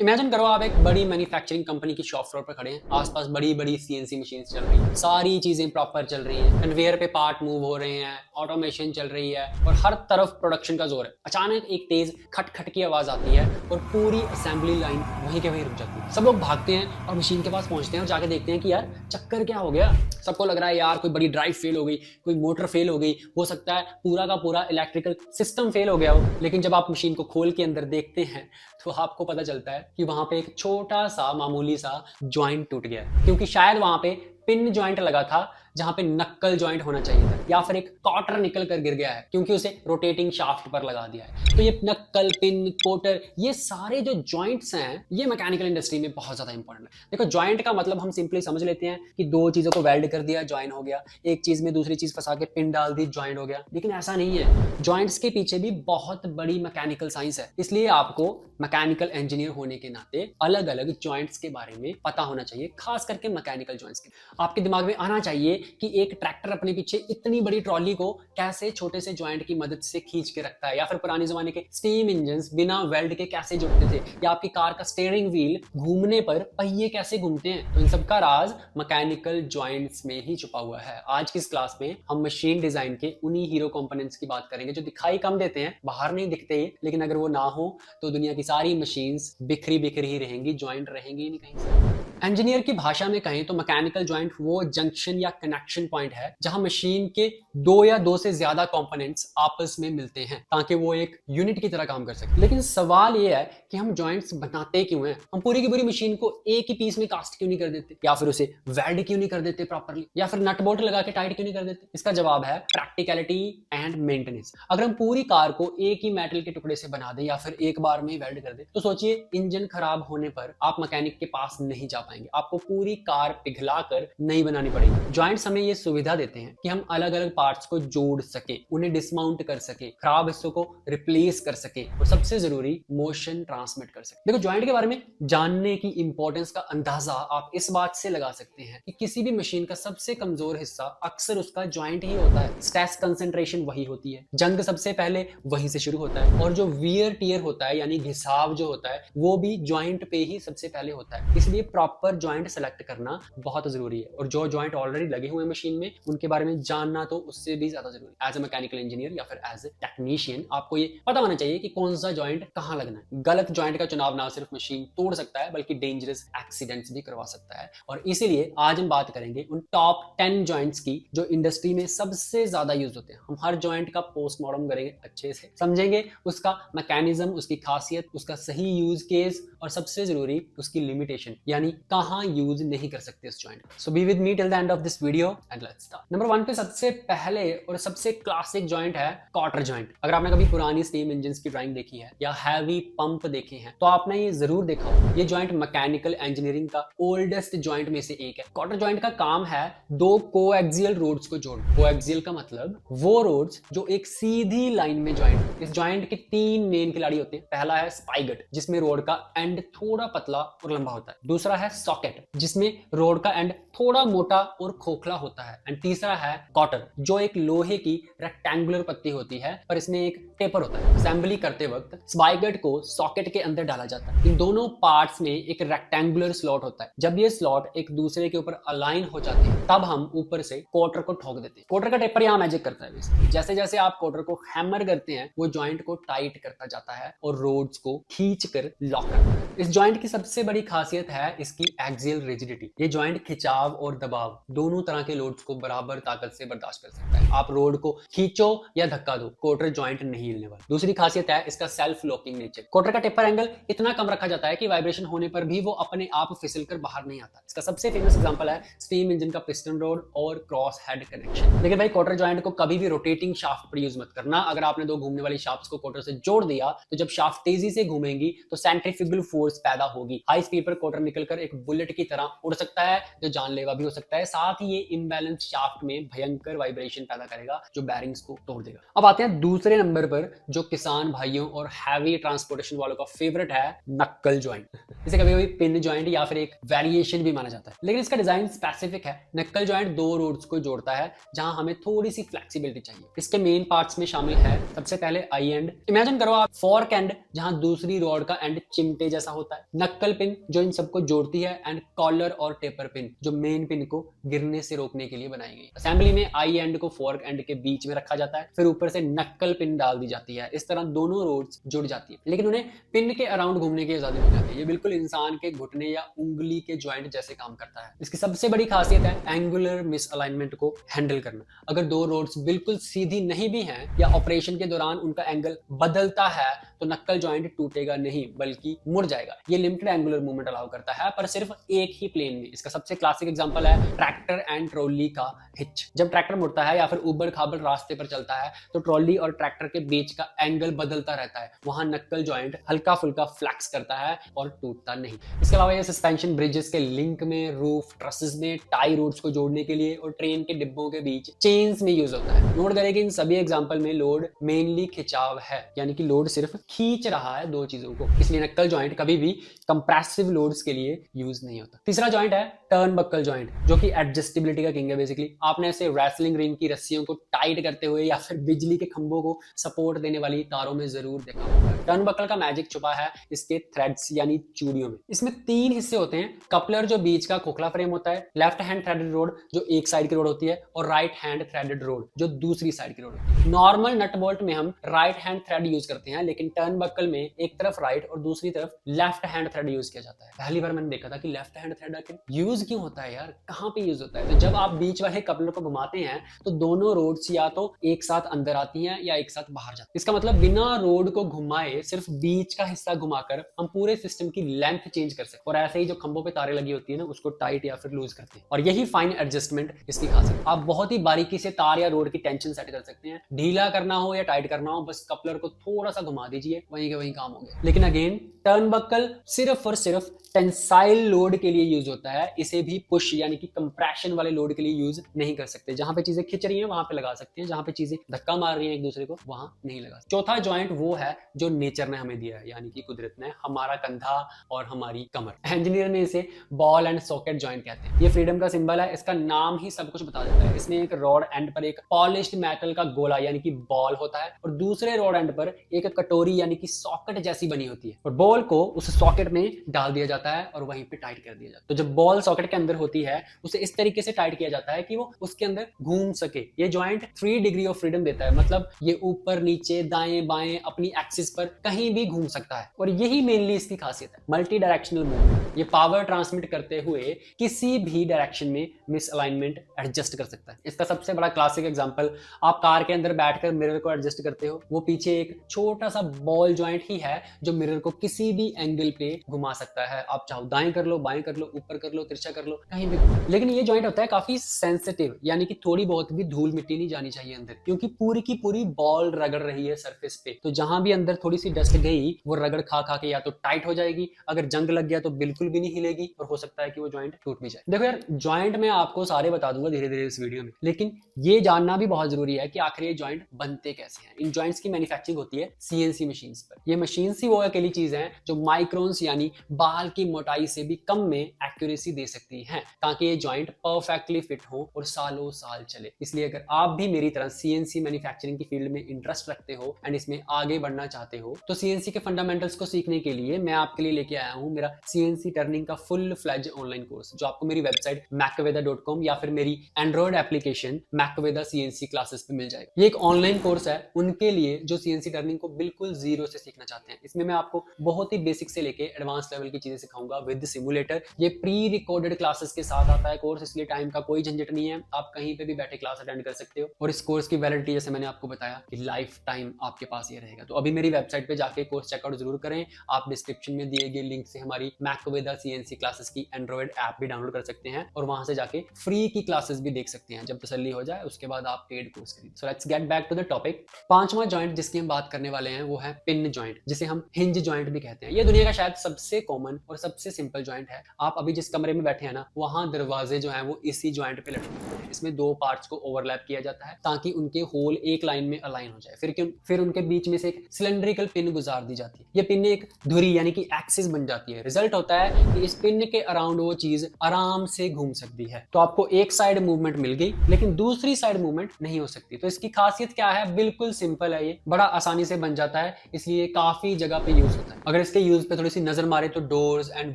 Imagine करो आप एक बड़ी मैन्युफैक्चरिंग कंपनी की शॉप फ्लोर पर खड़े हैं। आसपास बड़ी बड़ी सीएनसी मशीन्स चल रही हैं, सारी चीजें प्रॉपर चल रही हैं, कन्वेयर पे पार्ट मूव हो रहे हैं, ऑटोमेशन चल रही है और हर तरफ प्रोडक्शन का जोर है। अचानक एक तेज खट खट की आवाज आती है और पूरी असेंबली लाइन वहीं के वहीं रुक जाती है। सब लोग भागते हैं और मशीन के पास पहुंचते हैं और जाके देखते हैं कि यार चक्कर क्या हो गया। सबको लग रहा है यार कोई बड़ी ड्राइव फेल हो गई, कोई मोटर फेल हो गई, हो सकता है पूरा का पूरा इलेक्ट्रिकल सिस्टम फेल हो गया हो। लेकिन जब आप मशीन को खोल के अंदर देखते हैं तो आपको पता चलता है कि वहां पे एक छोटा सा मामूली सा ज्वाइंट टूट गया है, क्योंकि शायद वहां पे पिन ज्वाइंट लगा था जहां पे नक्कल ज्वाइंट होना चाहिए था, या फिर एक कॉटर निकल कर गिर गया है क्योंकि उसे रोटेटिंग शाफ्ट पर लगा दिया है। तो ये नक्कल, पिन, कोटर, ये सारे जो ज्वाइंट्स हैं ये मैकेनिकल इंडस्ट्री में बहुत ज्यादा इंपॉर्टेंट है। देखो, ज्वाइंट का मतलब हम सिंपली समझ लेते हैं कि दो चीजों को वेल्ड कर दिया, ज्वाइन हो गया, एक चीज में दूसरी चीज फंसा के पिन डाल दी, ज्वाइंट हो गया। लेकिन ऐसा नहीं है, ज्वाइंट्स के पीछे भी बहुत बड़ी मैकेनिकल साइंस है। इसलिए आपको मैकेनिकल इंजीनियर होने के नाते अलग अलग ज्वाइंट्स के बारे में पता होना चाहिए, खास करके मैकेनिकल ज्वाइंट्स के। आपके दिमाग में आना चाहिए कि एक ट्रैक्टर अपने पीछे इतनी बड़ी ट्रॉली को कैसे छोटे से ज्वाइंट की मदद से खींच के रखता है, या फिर पुराने जमाने के स्टीम इंजन बिना वेल्ड के कैसे जुड़ते थे, या आपकी कार का स्टीयरिंग व्हील घूमने पर पहिए कैसे घूमते हैं। तो इन सब का राज मैकेनिकल ज्वाइंट्स में ही छुपा हुआ है। आज की इस क्लास में हम मशीन डिजाइन के उन्हीं हीरो कंपोनेंट्स की बात करेंगे जो दिखाई कम देते हैं, बाहर नहीं दिखते, लेकिन अगर वो ना हो तो दुनिया की सारी मशीन्स बिखरी बिखरी ही रहेंगी, ज्वाइंट रहेंगी ही नहीं कहीं से। इंजीनियर की भाषा में कहें तो मैकेनिकल ज्वाइंट वो जंक्शन या कनेक्शन पॉइंट है जहां मशीन के दो या दो से ज्यादा कंपोनेंट्स आपस में मिलते हैं ताकि वो एक यूनिट की तरह काम कर सके। लेकिन सवाल ये है कि हम ज्वाइंट्स बनाते क्यों हैं? हम पूरी की पूरी मशीन को एक ही पीस में कास्ट क्यों नहीं कर देते, या फिर उसे वेल्ड क्यों नहीं कर देते प्रॉपर्ली, या फिर नट बोल्ट लगा के टाइट क्यों नहीं कर देते? इसका जवाब है प्रैक्टिकलिटी एंड मेंटेनेंस। अगर हम पूरी कार को एक ही मेटल के टुकड़े से बना दें या फिर एक बार में वेल्ड कर दें तो सोचिए, इंजन खराब होने पर आप मैकेनिक के पास नहीं जा पाएंगे, आपको पूरी कार पिघला कर नई बनानी पड़ेगी। ज्वाइंट्स हमें ये सुविधा देते हैं कि हम अलग अलग पार्ट्स को जोड़ सके, उन्हें डिसमाउंट कर सके, खराब हिस्सों को रिप्लेस कर सके और सबसे जरूरी मोशन ट्रांसमिट कर सके। देखो, ज्वाइंट के बारे में जानने की इंपॉर्टेंस का अंदाजा आप इस बात से लगा सकते हैं कि किसी भी मशीन का सबसे कमजोर हिस्सा अक्सर उसका ज्वाइंट ही होता है। स्ट्रेस कंसंट्रेशन वही होती है, जंग सबसे पहले वहीं से शुरू होता है, और जो वियर टियर होता है यानी घिसाव जो होता है वो भी ज्वाइंट पे ही सबसे पहले होता है। इसलिए प्रॉपर ज्वाइंट सेलेक्ट करना बहुत जरूरी है, और जो ज्वाइंट ऑलरेडी लगे हुए मशीन में उनके बारे में जानना तो उससे भी ज्यादा जरूरी है। एज ए मैकेनिकल इंजीनियर या फिर एज ए टेक्नीशियन आपको ये पता होना चाहिए कि कौन सा ज्वाइंट कहां लगना है। गलत ज्वाइंट का चुनाव ना सिर्फ मशीन तोड़ सकता है बल्कि डेंजरस एक्सीडेंट्स भी करवा सकता है। और इसीलिए आज हम बात करेंगे उन टॉप 10 ज्वाइंट्स की जो इंडस्ट्री में सबसे ज्यादा यूज होते हैं। हम हर ज्वाइंट का पोस्टमार्टम करेंगे, अच्छे से समझेंगे उसका मैकेनिज्म, उसकी खासियत, उसका सही यूज केस और सबसे जरूरी उसकी लिमिटेशन, यानी कहां यूज नहीं कर सकते इस joint. So be with me till the end of this video and let's start. Number 1 पे सबसे पहले और सबसे क्लासिक ज्वाइंट है कॉटर ज्वाइंट। अगर आपने कभी पुरानी स्टीम इंजन्स की ड्राइंग देखी है या हैवी पंप देखे हैं तो आपने ये जरूर देखा हो। ये ज्वाइंट मैकेनिकल इंजीनियरिंग का ओल्डेस्ट ज्वाइंट में से एक है। कॉटर ज्वाइंट का काम है दो कोएक्सियल रोड्स को जोड़ना। कोएक्सियल का मतलब वो रोड्स जो एक सीधी लाइन में ज्वाइंट। इस ज्वाइंट के 3 मेन खिलाड़ी होते हैं। पहला है स्पाइगट, जिसमें रोड का एंड थोड़ा पतला और लंबा होता है। दूसरा है सॉकेट, जिसमें रोड का एंड थोड़ा मोटा और खोखला होता है। एंड तीसरा है कॉटर, जो एक लोहे की रेक्टेंगुलर पत्ती होती है पर इसमें एक टेपर होता है। असेंबली करते वक्त स्पाइगट को सॉकेट के अंदर डाला जाता है। इन दोनों पार्ट्स में एक रेक्टेंगुलर स्लॉट होता है। जब ये स्लॉट एक दूसरे के ऊपर अलाइन हो जाते हैं तब हम ऊपर से कोटर को ठोक देते हैं। कोटर का टेपर यहाँ मैजिक करता है। जैसे जैसे आप कोटर को हैमर करते हैं वो ज्वाइंट को टाइट करता जाता है और रोड्स को खींच कर लॉक करता है। इस ज्वाइंट की सबसे बड़ी खासियत है इसकी एक्सियल रिजिडिटी। ये ज्वाइंट खिंचाव और दबाव दोनों तरह के लोड्स को बराबर ताकत से बर्दाश्त कर सकता है। आप रोड को खींचो या धक्का दो, कोटर ज्वाइंट नहीं हिलने वाला। दूसरी खासियत है इसका सेल्फ लॉकिंग नेचर। कोटर का टेपर एंगल इतना कम रखा जाता है कि वाइब्रेशन होने पर भी वो अपने आप फिसल कर बाहर नहीं आता। इसका सबसे फेमस एग्जांपल है स्टीम इंजन का पिस्टन रोड और क्रॉस हेड कनेक्शन। लेकिन भाई, कोटर ज्वाइंट को कभी भी रोटेटिंग शाफ्ट पर यूज मत करना। अगर आपने दो घूमने वाली शाफ्ट को कोटर से जोड़ दिया तो जब शाफ्ट तेजी से घूमेंगी तो सेंट्रीफ्यूगल फोर्स पैदा होगी। हाई स्पीड पर कोटर निकलकर एक बुलेट की तरह उड़ सकता है जो जानलेवा भी हो सकता है। साथ ही ये इम्बैलेंस शाफ्ट में भयंकर वाइब्रेशन पैदा करेगा जो बैरिंग्स को तोड़ देगा। अब आते हैं दूसरे नंबर पर जो किसान भाइयों और हैवी ट्रांसपोर्टेशन वालों का फेवरेट है, नक्कल ज्वाइंट। इसे कभी कभी पिन जॉइंट या फिर एक वेरिएशन भी माना जाता है, लेकिन इसका डिजाइन स्पेसिफिक है। नक्कल जॉइंट दो रोड्स को जोड़ता है जहां हमें थोड़ी सी फ्लेक्सिबिलिटी चाहिए। इसके मेन पार्ट्स में शामिल है सबसे पहले आई एंड, इमेजिन करो आप फॉर्क एंड जहां दूसरी रॉड का एंड चिमटे जैसा होता है, नक्कल पिन जो इन सबको जोड़ती है, एंड कॉलर और टेपर पिन जो मेन पिन को गिरने से रोकने के लिए बनाई गई। असेंबली में आई एंड को फॉर्क एंड के बीच में रखा जाता है, फिर ऊपर से नक्कल पिन डाल दी जाती है। इस तरह दोनों रोड्स जुड़ जाती है, लेकिन उन्हें पिन के अराउंड घूमने की आजादी मिल जाती है। ये बिल्कुल इंसान के घुटने या उंगली के जॉइंट जैसे काम करता है। इसकी सबसे बड़ी खासियत है एंगुलर मिसअलाइनमेंट को हैंडल करना। अगर दो रोड्स बिल्कुल सीधी नहीं भी हैं या ऑपरेशन के दौरान उनका एंगल बदलता है तो नक्कल जॉइंट टूटेगा नहीं बल्कि मुड़ जाएगा। ये लिमिटेड एंगुलर मूवमेंट अलाउ करता है, पर सिर्फ एक ही प्लेन में। इसका सबसे क्लासिक एग्जांपल है ट्रैक्टर एंड ट्रॉली का हिच। जब ट्रैक्टर मुड़ता है या फिर ऊबड़ खाबड़ रास्ते पर चलता है तो ट्रॉली और ट्रैक्टर के बीच का एंगल बदलता रहता है। वहां नक्कल जॉइंट हल्का फुल्का फ्लैक्स करता है और टूटता नहीं। इसके अलावा ये सस्पेंशन ब्रिजेस के लिंक में, रूफ ट्रसेस में, टाई रोड्स को जोड़ने के लिए और ट्रेन के डिब्बों के बीच चेन्स में यूज होता है। नोट करें कि इन सभी एग्जांपल में लोड मेनली खिंचाव है, यानी कि लोड सिर्फ खींच रहा है दो चीजों को। इसलिए नक्कल जॉइंट कभी भी कंप्रेसिव लोड्स के लिए यूज नहीं होता। तीसरा जॉइंट है टर्न बक्कल जॉइंट, जो कि एडजस्टेबिलिटी का किंग है। बेसिकली आपने ऐसे रेसलिंग रिंग की रस्सियों को टाइट करते हुए या फिर बिजली के खंभों को सपोर्ट देने वाली तारों में जरूर देखा होगा। टर्न बक्कल का मैजिक छुपा है इसके थ्रेड्स यानी चूड़ियों में। इसमें तीन हिस्से होते हैं, कपलर जो बीच का खोखला फ्रेम होता है, लेफ्ट हैंड थ्रेडेड रोड जो एक साइड की रोड होती है, और राइट हैंड थ्रेडेड रोड जो दूसरी साइड की रोड होती है। नॉर्मल नट बोल्ट में हम राइट हैंड थ्रेड यूज करते हैं, लेकिन टर्न बक्कल में एक तरफ राइट और दूसरी तरफ लेफ्ट हैंड थ्रेड यूज किया जाता है। पहली बार मैंने देखा था कि लेफ्ट हैंड थ्रेड आखिर यूज क्यों होता है यार, कहां पे यूज होता है। तो जब आप बीच वाले कपलर को घुमाते हैं तो दोनों रोड्स या तो एक साथ अंदर आती हैं या एक साथ बाहर जाती हैं। इसका मतलब बिना रोड को घुमाए सिर्फ बीच का हिस्सा घुमाकर हम पूरे सिस्टम की लेंथ चेंज कर सकते हैं। और ऐसे ही जो खंभों पे तारे लगी होती है ना, उसको टाइट या फिर लूज करते हैं। और यही फाइन एडजस्टमेंट इसकी खासियत। आप बहुत ही बारीकी से तार या रोड की टेंशन सेट कर सकते हैं। ढीला करना हो या टाइट करना हो, बस कपलर को थोड़ा सा घुमा दीजिए, वहीं के वहीं काम हो गया। लेकिन अगेन टर्न बक्कल सिर्फ और सिर्फ टेंसाइल लोड के लिए यूज होता है। इसे भी पुश यानी कि कंप्रेशन वाले लोड के लिए यूज नहीं कर सकते। जहां पे चीजें खिंच रही हैं वहां पे लगा सकते हैं, जहां पे चीजें धक्का मार रही हैं एक दूसरे को वहां नहीं लगा सकते। चौथा जॉइंट वो है जो नेचर ने हमें दिया है, यानी कि कुदरत ने, हमारा कंधा और हमारी कमर। इंजीनियर ने इसे बॉल एंड सॉकेट जॉइंट कहते हैं। ये फ्रीडम का सिंबल है, इसका नाम ही सब कुछ बता देता है। इसमें एक रॉड एंड पर एक पॉलिश्ड मेटल का गोला यानी कि बॉल होता है, और दूसरे रॉड एंड पर एक कटोरी यानी कि सॉकेट जैसी बनी होती है, और बॉल को उस सॉकेट में डाल दिया जाता है और वहीं पे टाइट कर दिया जाता है। तो जब बॉल सॉकेट के अंदर होती है उसे इस तरीके से टाइट किया जाता है कि वो उसके अंदर घूम सके। ये जॉइंट 3 डिग्री ऑफ फ्रीडम देता है, मतलब ये ऊपर नीचे दाएं बाएं अपनी एक्सिस पर कहीं भी घूम सकता है। और यही मेनली इसकी खासियत है, मल्टी डायरेक्शनल मूवमेंट। ये पावर ट्रांसमिट करते हुए किसी भी डायरेक्शन में मिसअलाइनमेंट एडजस्ट कर सकता है। इसका सबसे बड़ा क्लासिक एग्जांपल, आप कार के अंदर बैठकर मिरर को एडजस्ट करते हो, वो पीछे एक छोटा सा बॉल जॉइंट ही है जो मिरर को किसी भी एंगल पे घुमा सकता है। आप चाहो दाएं कर लो, बाएं कर लो, ऊपर कर लो, तिरछा कर लो, कहीं भी। लेकिन ये जॉइंट होता है काफी सेंसिटिव, यानी कि थोड़ी बहुत भी धूल मिट्टी नहीं जानी चाहिए अंदर, क्योंकि पूरी की पूरी बॉल रगड़ रही है सरफेस पे। तो जहां भी अंदर थोड़ी सी डस्ट गई वो रगड़ खा खा के या तो टाइट हो जाएगी, अगर जंग लग गया तो बिल्कुल भी नहीं हिलेगी, और हो सकता है कि वो जॉइंट टूट भी जाए। देखो यार, जॉइंट मैं आपको सारे बता दूंगा धीरे धीरे इस वीडियो में, लेकिन ये जानना भी बहुत जरूरी है कि आखिर ये जॉइंट बनते कैसे हैं। इन जॉइंट्स की मैन्युफैक्चरिंग होती है सीएनसी मशीन्स पर। ये मशीन्स ही वो अकेली चीज है जो माइक्रोन्स यानी बाल की मोटाई से भी कम में एक्यूरेसी दे सकती हैं, ताकि ये जॉइंट परफेक्टली फिट हो और सालों साल चले। इसलिए अगर आप भी मेरी तरह सीएनसी मैन्युफैक्चरिंग की फील्ड में इंटरेस्ट रखते हो एंड इसमें आगे बढ़ना चाहते हो, तो सीएनसी के फंडामेंटल्स को सीखने के लिए मैं आपके लिए लेके आया हूं मेरा सीएनसी टर्निंग का फुल फ्लेज ऑनलाइन कोर्स, जो आपको मेरी वेबसाइट macaveda.com या फिर मेरी Android application Macaveda CNC classes पे मिल जाएगा। ये एक ऑनलाइन कोर्स है उनके लिए जो सीएनसी टर्निंग को बिल्कुल जीरो से सीखना चाहते हैं। इसमें मैं आपको बहुत ही बेसिक से लेके एडवांस लेवल की चीजें सिखाऊंगा विद सिमुलेटर। ये प्री रिकॉर्डेड क्लासेस के साथ आता है कोर्स, इसलिए टाइम का कोई झंझट नहीं है, आप कहीं पे भी बैठे क्लास अटेंड कर सकते हो। और इस कोर्स की वैलिडिटी जैसे मैंने आपको बताया कि लाइफ टाइम आपके पास ये रहेगा। तो अभी मेरी वेबसाइट पे जाके कोर्स चेकआउट जरूर करें। आप डिस्क्रिप्शन में दिए गए लिंक से हमारी Macaveda CNC क्लासेस की एंड्रॉइड ऐप भी डाउनलोड कर सकते हैं, और वहां से जाके फ्री की क्लासेस भी देख सकते हैं। जब तसल्ली हो जाए उसके बाद आप पेड कोर्स खरीदें। So let's get back to the topic. पांचवां जॉइंट जिसकी हम बात करने वाले हैं वो है पिन जॉइंट, जिसे हम हिंज जॉइंट भी कहते हैं। ये दुनिया का शायद सबसे कॉमन और सबसे सिंपल जॉइंट है। आप अभी जिस कमरे में बैठे हैं ना, वहां दरवाजे जो है वो इसी जॉइंट पे लटके हैं। हैं। इसमें दो पार्ट्स को ओवरलैप किया जाता है ताकि उनके होल एक लाइन में अलाइन हो जाए। फिर उनके बीच में से एक सिलेंड्रिकल पिन गुजार दी जाती है। ये पिन एक धुरी यानी कि एक्सिस बन जाती है। रिजल्ट होता है कि इस पिन के अराउंड वो चीज आराम से घूम सकती है। तो आपको एक साइड मूवमेंट मिल गई लेकिन दूसरी साइड मूवमेंट नहीं हो सकती। तो इसकी खासियत क्या है? बिल्कुल सिंपल है, ये बड़ा आसानी से बन जाता है, इसलिए काफी जगह पे यूज होता है। अगर इसके यूज पे थोड़ी सी नजर मारे तो डोर्स एंड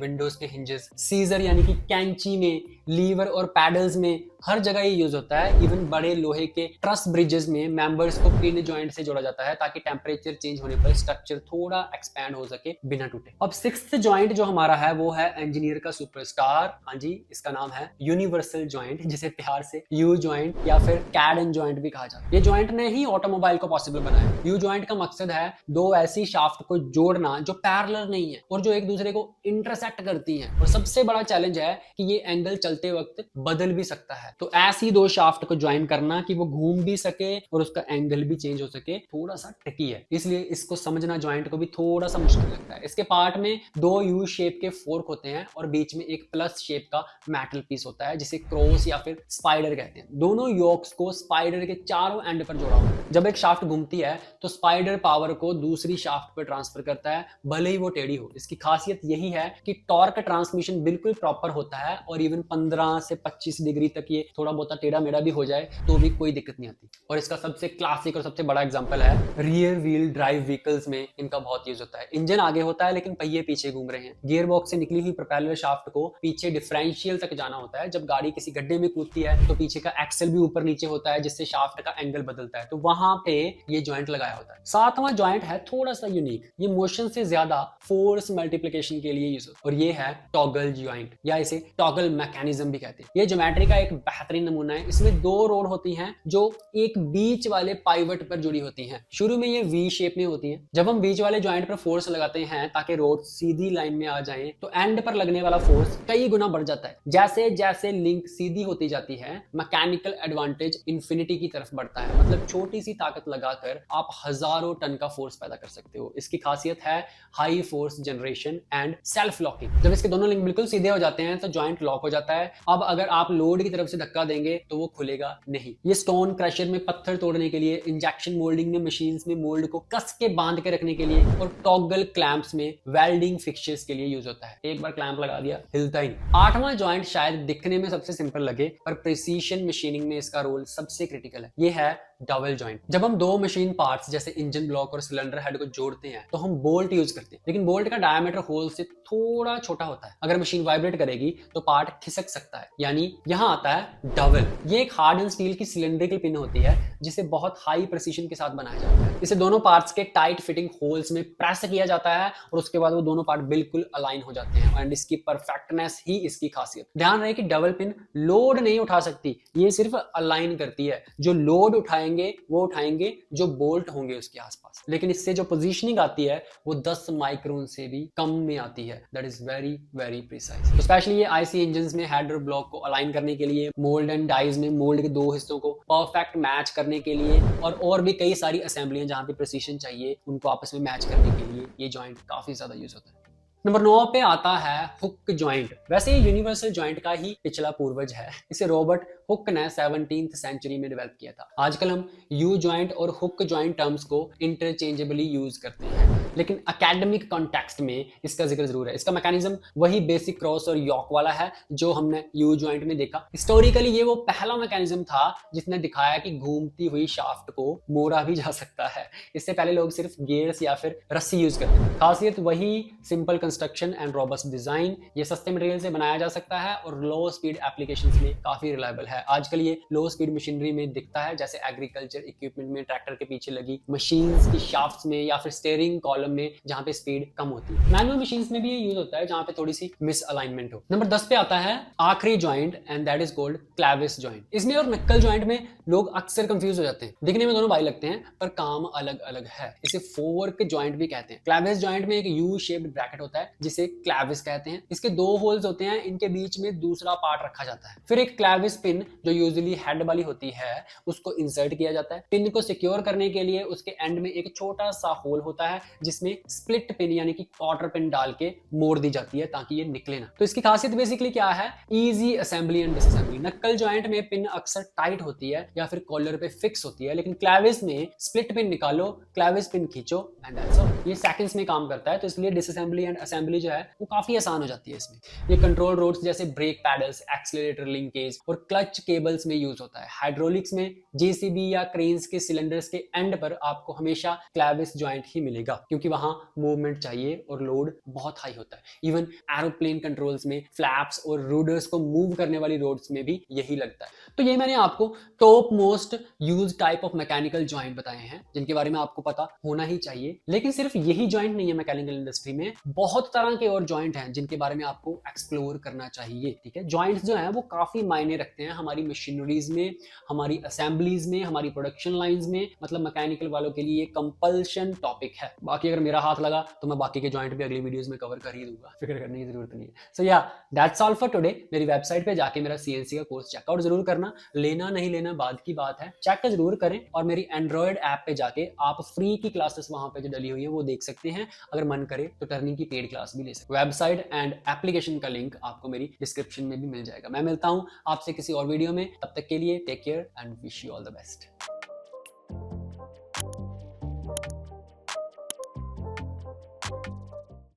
विंडोज के हिंजेस, सीजर यानी कि कैंची में, लीवर और पैडल्स में, हर जगह ये यूज होता है। इवन बड़े लोहे के ट्रस ब्रिजेस में मेंबर्स को पिन जॉइंट से जोड़ा जाता है ताकि टेम्परेचर चेंज होने पर स्ट्रक्चर थोड़ा एक्सपैंड हो सके बिना टूटे। अब सिक्स्थ जॉइंट जो हमारा है वो है इंजीनियर का सुपरस्टार। हाँ जी, इसका नाम है यूनिवर्सल जॉइंट, जिसे प्यार से यू जॉइंट या फिर कैड एंड जॉइंट भी कहा जाता है। ये जॉइंट ने ही ऑटोमोबाइल को पॉसिबल बनाया। यू जॉइंट का मकसद है दो ऐसी शाफ्ट को जोड़ना जो पैरेलल नहीं है और जो एक दूसरे को इंटरसेक्ट करती हैं। और सबसे बड़ा चैलेंज है कि ये एंगल चलते वक्त बदल भी सकता है। तो ऐसी दो शाफ्ट को ज्वाइन करना कि वो घूम भी सके और उसका एंगल भी चेंज हो सके, थोड़ा सा ट्रिकी है। इसलिए इसको समझना ज्वाइंट को भी थोड़ा सा मुश्किल लगता है। इसके पार्ट में दो यू शेप के फोर्क होते हैं और बीच में एक प्लस शेप का मेटल पीस होता है जिसे क्रॉस या फिर स्पाइडर कहते हैं। दोनों योक्स को स्पाइडर के चारों एंड पर जोड़ा होता है। जब एक शाफ्ट घूमती है तो स्पाइडर पावर को दूसरी शाफ्ट पर ट्रांसफर करता है, भले ही वो टेढ़ी हो। इसकी खासियत यही है कि टॉर्क ट्रांसमिशन बिल्कुल प्रॉपर होता है और इवन 15 से 25 डिग्री तक ये थोड़ा बहुत टेढ़ा मेढ़ा भी हो जाए तो भी कोई दिक्कत नहीं आती। और इसका सबसे क्लासिक और सबसे बड़ा एग्जांपल है रियर व्हील ड्राइव व्हीकल्स में इनका बहुत यूज होता है। इंजन आगे होता है लेकिन पहिए पीछे घूम रहे हैं। गियर बॉक्स से निकली हुई प्रोपेलर शाफ्ट को पीछे डिफरेंशियल तक जाना होता है। जब गाड़ी किसी गड्ढे में कूदती है तो पीछे का एक्सेल भी ऊपर नीचे होता है जिससे शाफ्ट का एंगल बदलता है। तो वहां पे ये जॉइंट लगाया होता है। सातवां जॉइंट है थोड़ा सा यूनिक, ये मोशन से ज्यादा फोर्स मल्टीप्लिकेशन के लिए यूज होता है और ये है टॉगल जॉइंट या इसे टॉगल मैकेनिज्म भी कहते हैं। ये ज्योमेट्री का एक बेहतरीन नमूना है। इसमें दो रोड होती हैं जो एक बीच वाले पाइवट पर जुड़ी होती हैं। शुरू में ये वी शेप में होती हैं। जब हम बीच वाले जॉइंट पर फोर्स लगाते हैं ताकि रोड सीधी लाइन में आ जाए तो एंड पर लगने वाला फोर्स कई गुना बढ़ जाता है। जैसे जैसे लिंक सीधी होती जाती है मैकेनिकल एडवांटेज इंफिनिटी की तरफ बढ़ता है। मतलब छोटी सी ताकत लगाकर आप हजारों टन का फोर्स पैदा कर सकते हो। इसकी खासियत है high force generation and self locking. जब इसके दोनों लिंक बिल्कुल सीधे हो जाते हैं तो जॉइंट लॉक हो जाता है। अब अगर आप लोड की तरफ से धक्का देंगे तो वो खुलेगा नहीं। ये स्टोन क्रशर में पत्थर तोड़ने के लिए, इंजेक्शन मोल्डिंग में मशीन्स में मोल्ड को कस के बांध के रखने के लिए और टॉगल क्लैंप्स में वेल्डिंग फिक्सचर्स के लिए यूज होता है। एक बार क्लैंप लगा दिया हिलता ही नहीं। आठवां जॉइंट शायद दिखने में सबसे सिंपल लगे पर प्रिसीशन मशीनिंग में इसका रोल सबसे क्रिटिकल है। ये है डबल जॉइंट। जब हम दो मशीन पार्ट्स जैसे इंजन ब्लॉक और सिलेंडर हेड को जोड़ते हैं तो हम बोल्ट यूज करते हैं, लेकिन बोल्ट का डायमीटर होल से थोड़ा छोटा होता है। अगर मशीन वाइब्रेट करेगी तो पार्ट खिसक सकता है, यानी यहां आता है डबल। ये एक हार्ड एंड स्टील की सिलेंड्रिकल पिन होती है जिसे बहुत हाई प्रिसीशन के साथ बनाया जाता है। इसे दोनों पार्ट्स के टाइट फिटिंग होल्स में प्रेस किया जाता है और उसके बाद वो दोनों पार्ट बिल्कुल अलाइन हो जाते हैं एंड इसकी परफेक्टनेस ही इसकी खासियत। ध्यान रहे कि डबल पिन लोड नहीं उठा सकती, ये सिर्फ अलाइन करती है। जो लोड उठाएंगे वो उठाएंगे जो बोल्ट होंगे उसके आसपास, लेकिन इससे जो पोजीशनिंग आती है वो 10 माइक्रोन से भी कम में आती है। That is very very precise. तो स्पेशली ये आईसी इंजन्स में हेड और ब्लॉक को अलाइन करने के लिए, मोल्ड एंड डाइज में मोल्ड के दो हिस्सों को परफेक्ट मैच करने के लिए और भी कई सारी असेंबलियां जहां पे प्रिसीशन चाहिए उनको आपस में मैच करने के लिए ये जॉइंट काफी ज्यादा यूज होता है। नंबर 9 पे आता है हुक जॉइंट। वैसे ये यूनिवर्सल जॉइंट का ही पिछला पूर्वज है। इसे रॉबर्ट हुक ने 17th सेंचुरी में डेवलप किया था। आजकल हम यू जॉइंट और हुक जॉइंट टर्म्स को इंटरचेंजेबली यूज करते हैं, लेकिन एकेडमिक कॉन्टेक्स्ट में इसका जिक्र जरूर है। इसका मैकेनिज्म वही बेसिक क्रॉस और यॉक वाला है जो हमने यू जॉइंट में देखा। हिस्टोरिकली ये वो पहला मैकेनिज्म था जिसने दिखाया कि घूमती हुई शाफ्ट को मोड़ा भी जा सकता है। इससे पहले लोग सिर्फ गियर्स या फिर रस्सी यूज करते थे। खासियत वही simple construction and robust design. ये सस्ते मटेरियल से बनाया जा सकता है और लो स्पीड एप्लीकेशंस में काफी रिलायबल है। आजकल ये लो स्पीड मशीनरी में दिखता है, जैसे एग्रीकल्चर इक्विपमेंट में ट्रैक्टर के पीछे लगी मशीन्स की शाफ्ट्स में या फिर स्टीयरिंग कॉलम में जहां पे स्पीड कम होती है। मैनुअल मशीन्स में भी ये यूज होता है जहां पे थोड़ी सी मिस अलाइनमेंट हो। नंबर 10 पे आता है आखिरी joint and that is called Clavis joint. इसमें और नक्कल जॉइंट में लोग अक्सर कंफ्यूज हो जाते हैं। दिखने में दोनों भाई लगते हैं पर काम अलग अलग है। इसे फोर्क जॉइंट भी कहते हैं। क्लेविस जॉइंट में एक यू शेप्ड ब्रैकेट होता है जिसे क्लेविस कहते हैं। इसके दो होल्स होते हैं, इनके बीच में दूसरा पार्ट रखा जाता है। फिर एक क्लेविस पिन जो यूजुअली हेड वाली होती है उसको इंसर्ट किया जाता है। पिन को सिक्योर करने के लिए उसके एंड में एक छोटा सा होल होता है जिसे जिसमें स्प्लिट पिन यानी कि क्वार्टर पिन डाल के मोड़ दी जाती है ताकि ये निकले ना। तो इसकी खासियत बेसिकली क्या है, इजी असेंबली एंड डिसअसेंबली। नक्कल जॉइंट में पिन अक्सर टाइट होती है या फिर कॉलर पे फिक्स होती है, लेकिन क्लैविस में स्प्लिट पिन निकालो, क्लैविस पिन खींचो एंड दैट्स ऑल। ये सेकंड्स में काम करता है, तो इसलिए डिसअसेंबली एंड असेंबली जो है वो काफी आसान हो जाती है इसमें। ये कंट्रोल रोड्स जैसे ब्रेक पैडल्स, एक्सीलरेटर लिंकेज और क्लच केबल्स में यूज होता है। हाइड्रोलिक्स में जेसीबी या क्रेन्स के सिलेंडर्स के एंड पर आपको हमेशा क्लैविस जॉइंट ही मिलेगा, क्योंकि वहां मूवमेंट चाहिए और लोड बहुत हाई होता है। इवन एरोप्लेन कंट्रोल्स में फ्लैप्स और रूडर्स को मूव करने वाली रोड्स में भी यही लगता है। तो ये मैंने आपको top most use type of mechanical joint बताए हैं, जिनके बारे में आपको पता होना ही चाहिए। लेकिन सिर्फ यही जॉइंट नहीं है मैकेनिकल इंडस्ट्री में, बहुत तरह के और जॉइंट हैं जिनके बारे में आपको एक्सप्लोर करना चाहिए। ठीक है, जॉइंट्स जो हैं वो काफी मायने रखते हैं हमारी मशीनरीज में, हमारी असेंबलीज में, हमारी प्रोडक्शन लाइंस में। मतलब मैकेनिकल वालों के लिए कंपल्शन टॉपिक है। बाकी अगर मेरा हाथ लगा तो मैं बाकी के जॉइंट भी अगली वीडियोस में कवर कर ही दूंगा, फिक्र करने की जरूरत नहीं है। सो या दैट्स ऑल फॉर टुडे। मेरी वेबसाइट पे जाके मेरा सीएनसी का कोर्स चेकआउट जरूर करना, लेना नहीं लेना बाद की बात है, चेक जरूर करें। और मेरी एंड्रॉयड ऐप पे जाके आप फ्री की क्लासेस वहां पे जो डली हुई है वो देख सकते हैं। अगर मन करे तो टर्निंग की पेड क्लास भी ले सकते हैं। वेबसाइट एंड एप्लीकेशन का लिंक आपको मेरी डिस्क्रिप्शन में भी मिल जाएगा। मैं मिलता हूं आपसे किसी और वीडियो में, तब तक के लिए take care and wish you all the best.